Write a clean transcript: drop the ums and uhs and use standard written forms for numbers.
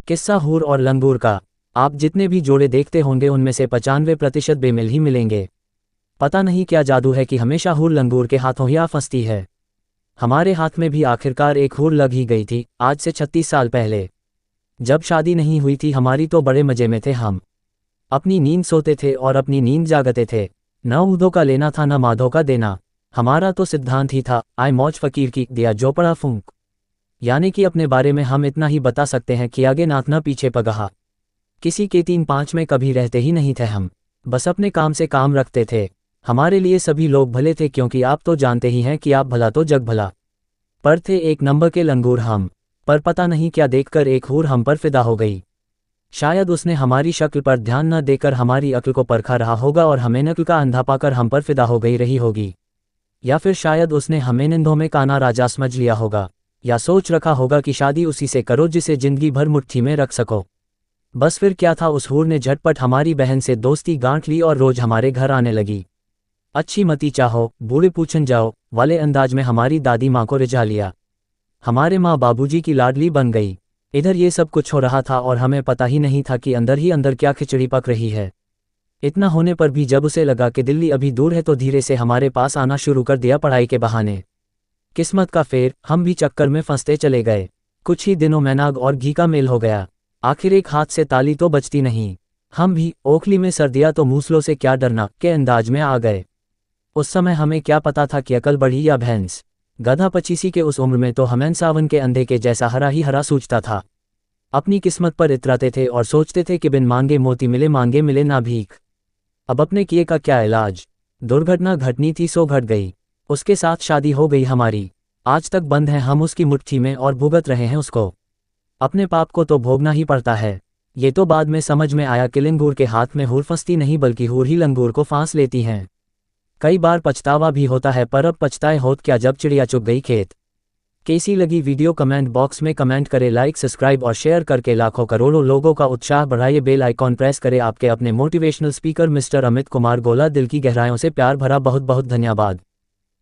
किस्सा हूर और लंगूर का। आप जितने भी जोड़े देखते होंगे उनमें से 95% बेमिल ही मिलेंगे। पता नहीं क्या जादू है कि हमेशा हूर लंगूर के हाथों ही आ फंसती है। हमारे हाथ में भी आखिरकार एक हूर लग ही गई थी, आज से 36 साल पहले। जब शादी नहीं हुई थी हमारी तो बड़े मजे में थे हम। अपनी नींद सोते थे और अपनी नींद जागते थे। न ऊधों का लेना था न माधो का देना। हमारा तो सिद्धांत ही था, आए मौज फकीर की, दिया जो पड़ा फूंक। यानी कि अपने बारे में हम इतना ही बता सकते हैं कि आगे नाथना पीछे पगहा। किसी के 3-5 में कभी रहते ही नहीं थे हम। बस अपने काम से काम रखते थे। हमारे लिए सभी लोग भले थे, क्योंकि आप तो जानते ही हैं कि आप भला तो जग भला। पर थे एक नंबर के लंगूर हम। पर पता नहीं क्या देखकर एक हूर हम पर फिदा हो गई। शायद उसने हमारी शक्ल पर ध्यान न देकर हमारी अक्ल को परखा रहा होगा और हमें नक्ल का अंधा पाकर हम पर फिदा हो गई रही होगी। या फिर शायद उसने हमें निंदों में काना राजा समझ लिया होगा। या सोच रखा होगा कि शादी उसी से करो जिसे जिंदगी भर मुट्ठी में रख सको। बस फिर क्या था, उस हूर ने झटपट हमारी बहन से दोस्ती गांठ ली और रोज हमारे घर आने लगी। अच्छी मती चाहो बूढ़े पूछन जाओ वाले अंदाज में हमारी दादी माँ को रिझा लिया। हमारे माँ बाबूजी की लाडली बन गई। इधर ये सब कुछ हो रहा था और हमें पता ही नहीं था कि अंदर ही अंदर क्या खिचड़ी पक रही है। इतना होने पर भी जब उसे लगा कि दिल्ली अभी दूर है तो धीरे से हमारे पास आना शुरू कर दिया पढ़ाई के बहाने। किस्मत का फेर, हम भी चक्कर में फंसते चले गए। कुछ ही दिनों में नाग और घी का मेल हो गया। आखिर एक हाथ से ताली तो बचती नहीं। हम भी ओखली में सर्दिया तो मूसलों से क्या डरना के अंदाज में आ गए। उस समय हमें क्या पता था कि अकल बढ़ी या भैंस। गधा 25 की उस उम्र में तो हमें सावन के अंधे के जैसा हरा ही हरा सूझता था। अपनी किस्मत पर इतराते थे और सोचते थे कि बिन मांगे मोती मिले, मांगे मिले ना भीख। अब अपने किए का क्या इलाज। दुर्घटना घटनी थी सो घट गई। उसके साथ शादी हो गई हमारी। आज तक बंद है हम उसकी मुट्ठी में और भुगत रहे हैं उसको। अपने पाप को तो भोगना ही पड़ता है। ये तो बाद में समझ में आया कि लंगूर के हाथ में हूर फंसती नहीं बल्कि हूर ही लंगूर को फांस लेती हैं। कई बार पछतावा भी होता है, पर अब पछताए होत क्या जब चिड़िया चुग गई खेत। कैसी लगी वीडियो कमेंट बॉक्स में कमेंट करें। लाइक सब्सक्राइब और शेयर करके लाखों करोड़ों लोगों का उत्साह बढ़ाइए। बेल आइकॉन प्रेस करें। आपके अपने motivational speaker mister Amit Kumar गोला। दिल की गहराइयों से प्यार भरा बहुत बहुत धन्यवाद।